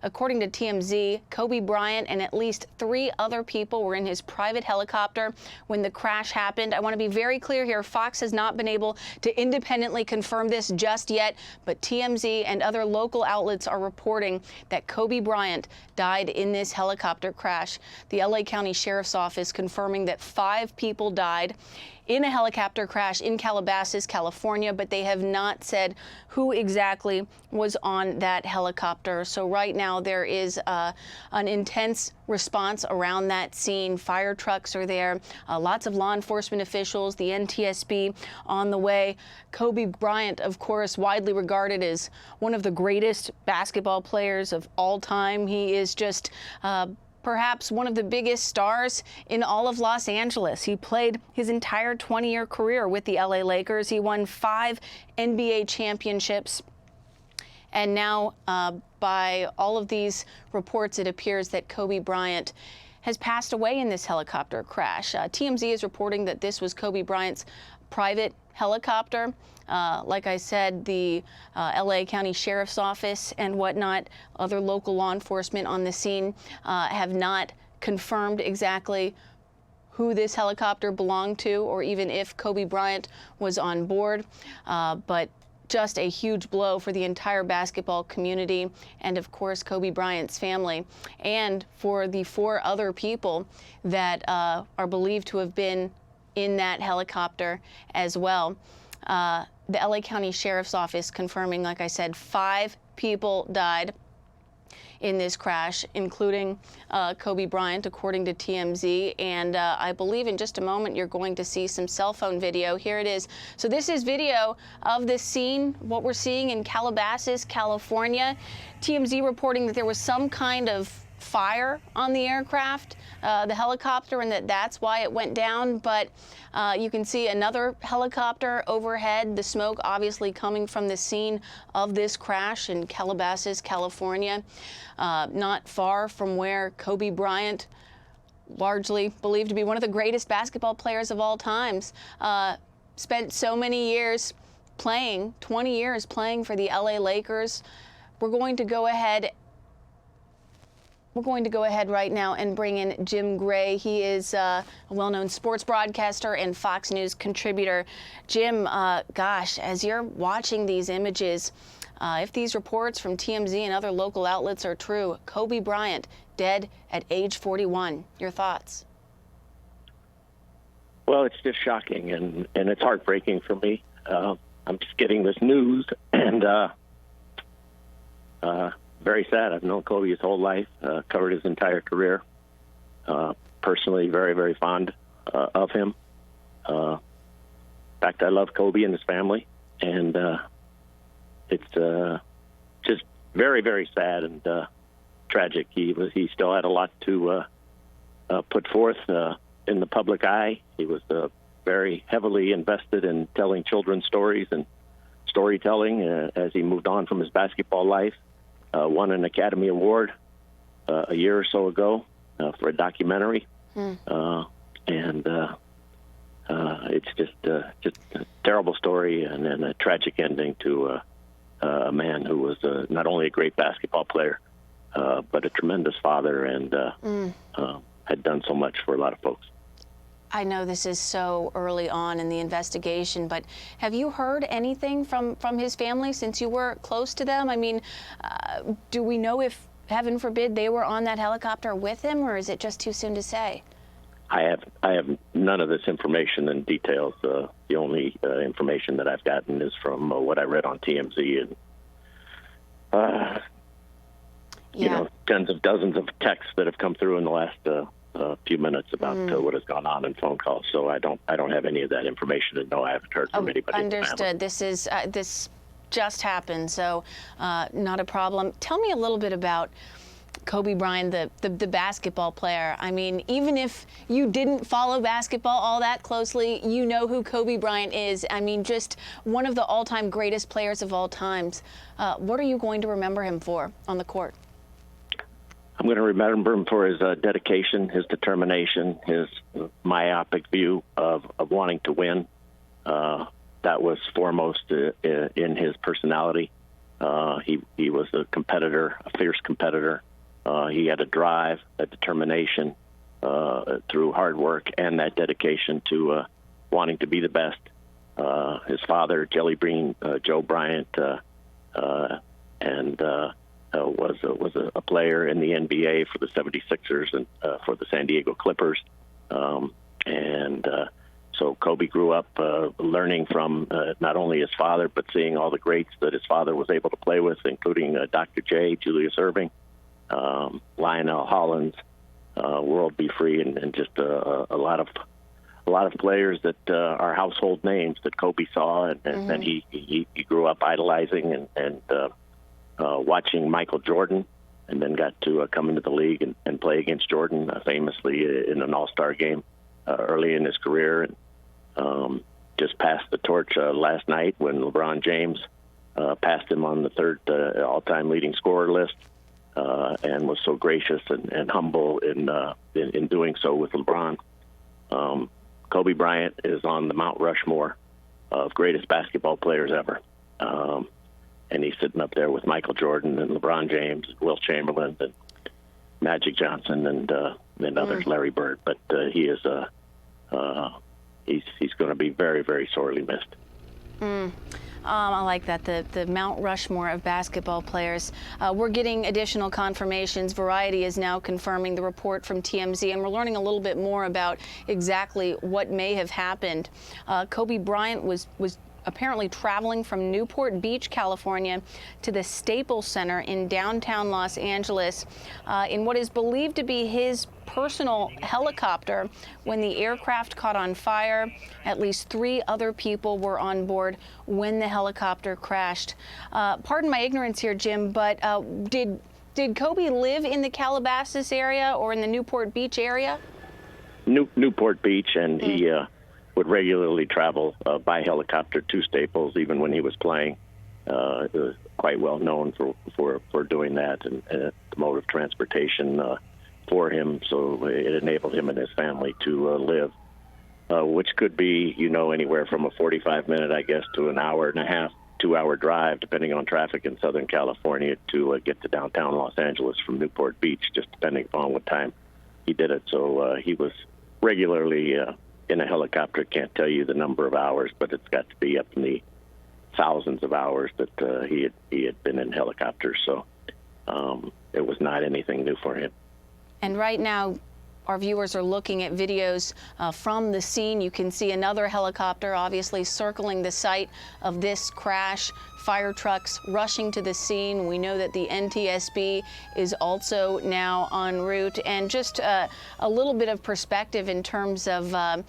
According to TMZ, Kobe Bryant and at least 3 other people were in his private helicopter when the crash happened. I want to be very clear here. Fox has not been able to independently confirm this just yet, but TMZ and other local outlets are reporting that Kobe Bryant died in this helicopter crash. The LA County Sheriff's Office confirming that 5 people died in a helicopter crash in Calabasas, California, but they have not said who exactly was on that helicopter. So right now there is an intense response around that scene. Fire trucks are there, lots of law enforcement officials, the NTSB on the way. Kobe Bryant, of course, widely regarded as one of the greatest basketball players of all time. He is just perhaps one of the biggest stars in all of Los Angeles. He played his entire 20-year career with the LA Lakers. He won 5 NBA championships. And now, by all of these reports, it appears that Kobe Bryant has passed away in this helicopter crash. TMZ is reporting that this was Kobe Bryant's private helicopter. Like I said, the LA County Sheriff's Office and whatnot, other local law enforcement on the scene have not confirmed exactly who this helicopter belonged to or even if Kobe Bryant was on board. But just a huge blow for the entire basketball community and, of course, Kobe Bryant's family, and for the 4 other people that are believed to have been in that helicopter as well. The LA County Sheriff's Office confirming, like I said, 5 people died in this crash, including Kobe Bryant, according to TMZ. And I believe in just a moment you're going to see some cell phone video. Here it is. So this is video of the scene, what we're seeing in Calabasas, California. TMZ reporting that there was some kind of fire on the aircraft, the helicopter, and that's why it went down. But you can see another helicopter overhead, the smoke obviously coming from the scene of this crash in Calabasas, California, not far from where Kobe Bryant, largely believed to be one of the greatest basketball players of all times, spent so many years playing, 20 years playing for the LA Lakers. We're going to go ahead right now and bring in Jim Gray. He is a well-known sports broadcaster and Fox News contributor. Jim, gosh, as you're watching these images, if these reports from TMZ and other local outlets are true, Kobe Bryant dead at age 41. Your thoughts? Well, it's just shocking and it's heartbreaking for me. I'm just getting this news and very sad. I've known Kobe his whole life, covered his entire career. Personally, very, very fond of him. In fact, I love Kobe and his family, and it's just very, very sad and tragic. He still had a lot to put forth in the public eye. He was very heavily invested in telling children's stories and storytelling as he moved on from his basketball life. Won an Academy Award a year or so ago for a documentary, and it's just a terrible story and a tragic ending to a man who was not only a great basketball player, but a tremendous father and had done so much for a lot of folks. I know this is so early on in the investigation, but have you heard anything from his family since you were close to them? I mean, do we know if, heaven forbid, they were on that helicopter with him, or is it just too soon to say? I have none of this information and details. The only information that I've gotten is from what I read on TMZ and you know, tens of dozens of texts that have come through in the last few minutes about what has gone on in phone calls. So I don't have any of that information, and no, I haven't heard from anybody. Understood. This just happened, so not a problem. Tell me a little bit about Kobe Bryant, the basketball player. I mean, even if you didn't follow basketball all that closely, you know who Kobe Bryant is. I mean, just one of the all-time greatest players of all times. What are you going to remember him for on the court? I'm going to remember him for his dedication, his determination, his myopic view of wanting to win. That was foremost in his personality. He was a competitor, a fierce competitor. He had a drive, a determination through hard work and that dedication to wanting to be the best. His father, Jelly Bean Joe Bryant, was a player in the NBA for the 76ers and for the San Diego Clippers. So Kobe grew up learning from not only his father, but seeing all the greats that his father was able to play with, including Dr. J, Julius Erving, Lionel Hollins, World Be Free, and just a lot of players that are household names that Kobe saw, and he grew up idolizing and watching Michael Jordan, and then got to come into the league and play against Jordan famously in an all-star game early in his career. And just passed the torch last night when LeBron James passed him on the third all-time leading scorer list, and was so gracious and humble in doing so with LeBron. Kobe Bryant is on the Mount Rushmore of greatest basketball players ever. And he's sitting up there with Michael Jordan and LeBron James, and Will Chamberlain, and Magic Johnson, and others, Larry Bird. But he is he's going to be very, very sorely missed. I like that, the Mount Rushmore of basketball players. We're getting additional confirmations. Variety is now confirming the report from TMZ, and we're learning a little bit more about exactly what may have happened. Kobe Bryant was apparently traveling from Newport Beach, California, to the Staples Center in downtown Los Angeles in what is believed to be his personal helicopter when the aircraft caught on fire. At least 3 other people were on board when the helicopter crashed. Pardon my ignorance here, Jim, but did Kobe live in the Calabasas area or in the Newport Beach area? Newport Beach, and he would regularly travel by helicopter to Staples, even when he was playing. It was quite well known for doing that, and the mode of transportation for him. So it enabled him and his family to live, which could be, anywhere from a 45-minute, I guess, to an hour and a half, 2-hour drive, depending on traffic in Southern California, to get to downtown Los Angeles from Newport Beach, just depending upon what time he did it. So he was regularly in a helicopter. Can't tell you the number of hours, but it's got to be up in the thousands of hours that he had been in helicopters. So it was not anything new for him. And right now, our viewers are looking at videos from the scene. You can see another helicopter obviously circling the site of this crash. Fire trucks rushing to the scene. We know that the NTSB is also now en route. And just a little bit of perspective in terms of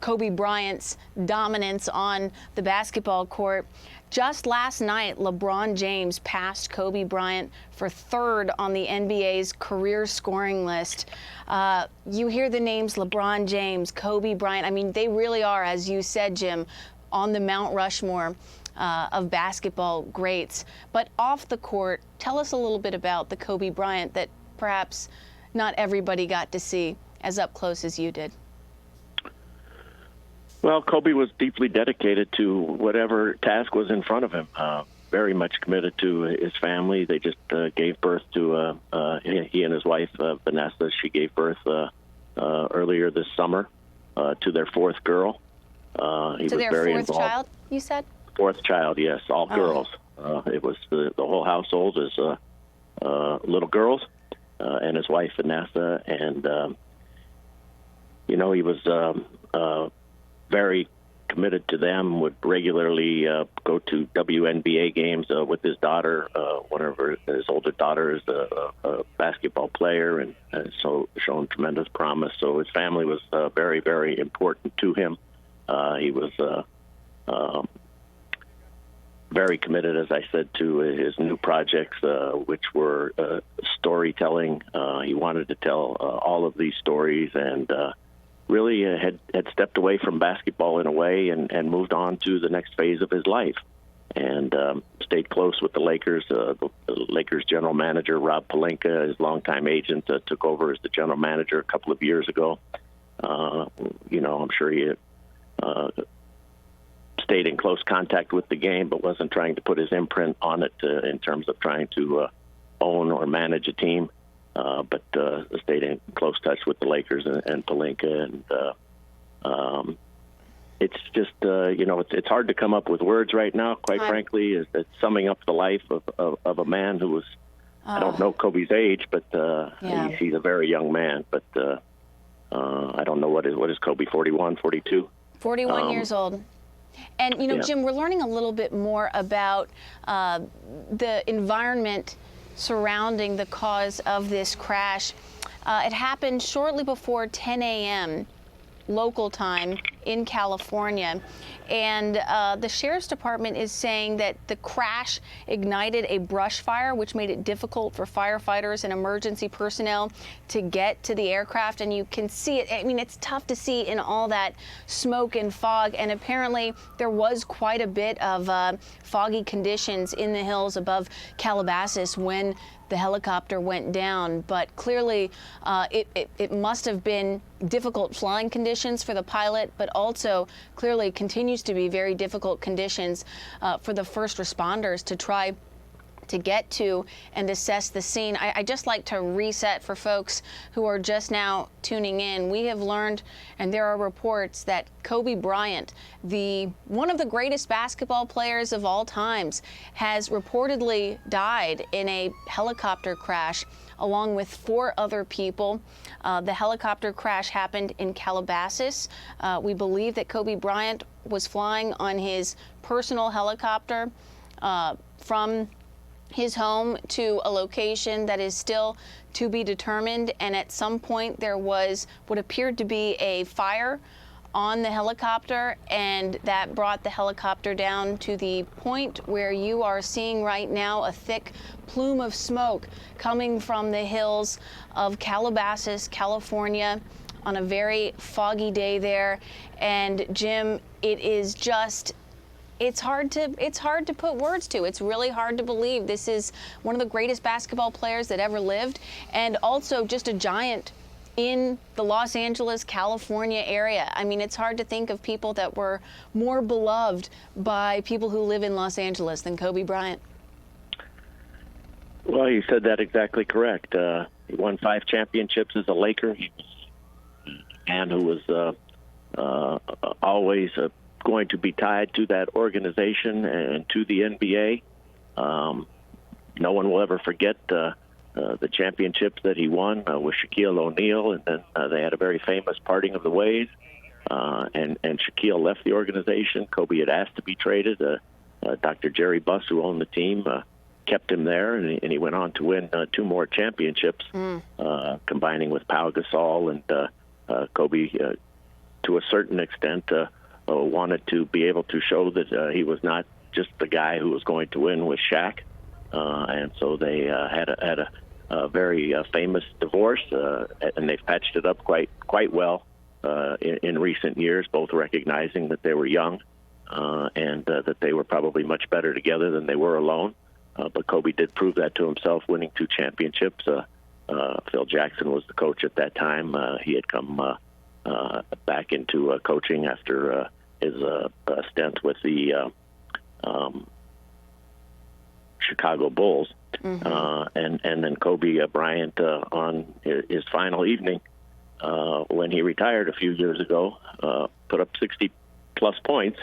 Kobe Bryant's dominance on the basketball court. Just last night, LeBron James passed Kobe Bryant for 3rd on the NBA's career scoring list. You hear the names LeBron James, Kobe Bryant. I mean, they really are, as you said, Jim, on the Mount Rushmore of basketball greats. But off the court, tell us a little bit about the Kobe Bryant that perhaps not everybody got to see as up close as you did. Well, Kobe was deeply dedicated to whatever task was in front of him, very much committed to his family. They just gave birth to, he and his wife, Vanessa, she gave birth earlier this summer to their 4th girl. He to was their very 4th involved. child, you said? 4th child, yes, all girls. It was the whole household is little girls, and his wife, Vanessa. And, he was very committed to them, would regularly go to WNBA games with his daughter. One of his older daughters is a basketball player, and so shown tremendous promise. So his family was very, very important to him. He was very committed, as I said, to his new projects, which were storytelling. He wanted to tell all of these stories, and really had stepped away from basketball in a way and moved on to the next phase of his life, and stayed close with the Lakers. The Lakers general manager, Rob Pelinka, his longtime agent, took over as the general manager a couple of years ago. I'm sure he stayed in close contact with the game, but wasn't trying to put his imprint on it in terms of trying to own or manage a team. But stayed in close touch with the Lakers and Pelinka, and it's just it's hard to come up with words right now. Quite frankly, it's summing up the life of a man who was. I don't know Kobe's age, but he's a very young man. But I don't know what is Kobe, 41, 42? 41 years old. And, Jim, we're learning a little bit more about the environment surrounding the cause of this crash. It happened shortly before 10 a.m. local time in California. And the Sheriff's Department is saying that the crash ignited a brush fire, which made it difficult for firefighters and emergency personnel to get to the aircraft. And you can see it. I mean, it's tough to see in all that smoke and fog. And apparently there was quite a bit of foggy conditions in the hills above Calabasas when the helicopter went down, but clearly it must have been difficult flying conditions for the pilot, but also clearly continues to be very difficult conditions for the first responders to try to get to and assess the scene. I just like to reset for folks who are just now tuning in. We have learned, and there are reports, that Kobe Bryant, one of the greatest basketball players of all times, has reportedly died in a helicopter crash along with 4 other people. The helicopter crash happened in Calabasas. We believe that Kobe Bryant was flying on his personal helicopter from his home to a location that is still to be determined, and at some point there was what appeared to be a fire on the helicopter, and that brought the helicopter down to the point where you are seeing right now a thick plume of smoke coming from the hills of Calabasas, California, on a very foggy day there. And Jim, it is just, it's hard to put words to. It's really hard to believe this is one of the greatest basketball players that ever lived, and also just a giant in the Los Angeles, California area. I mean, it's hard to think of people that were more beloved by people who live in Los Angeles than Kobe Bryant. Well, you said that exactly correct. He won 5 championships as a Laker. He was a man who was always going to be tied to that organization and to the NBA. No one will ever forget the championships that he won with Shaquille O'Neal, and then they had a very famous parting of the ways. And Shaquille left the organization. Kobe had asked to be traded. Dr. Jerry Buss, who owned the team, kept him there, and he went on to win 2 more championships, combining with Pau Gasol. And Kobe, to a certain extent, wanted to be able to show that he was not just the guy who was going to win with Shaq. And so they had a very famous divorce, and they've patched it up quite well in recent years, both recognizing that they were young and that they were probably much better together than they were alone. But Kobe did prove that to himself, winning 2 championships. Phil Jackson was the coach at that time. He had come back into coaching after his stint with the Chicago Bulls. And then Kobe Bryant on his final evening when he retired a few years ago put up 60-plus points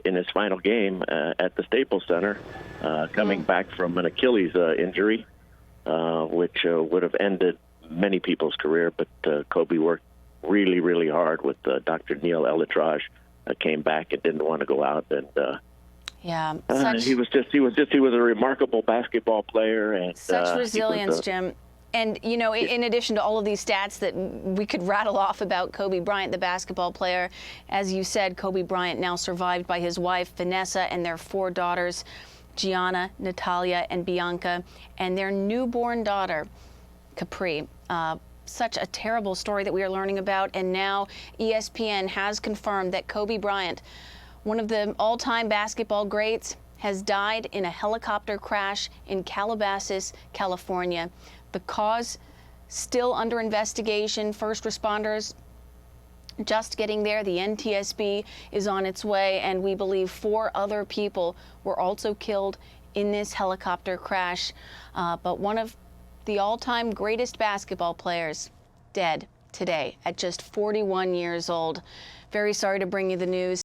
in his final game at the Staples Center, coming back from an Achilles injury, which would have ended many people's career. But Kobe worked really, really hard with Dr. Neil Elitrage, came back and didn't want to go out. And he was a remarkable basketball player, and such resilience, Jim. And in addition to all of these stats that we could rattle off about Kobe Bryant, the basketball player, as you said, Kobe Bryant now survived by his wife Vanessa and their 4 daughters, Gianna, Natalia, and Bianca, and their newborn daughter, Capri. Such a terrible story that we are learning about, and now ESPN has confirmed that Kobe Bryant, one of the all-time basketball greats, has died in a helicopter crash in Calabasas, California. The cause still under investigation. First responders just getting there. The NTSB is on its way, and we believe 4 other people were also killed in this helicopter crash. But one of the all-time greatest basketball players dead today at just 41 years old. Very sorry to bring you the news.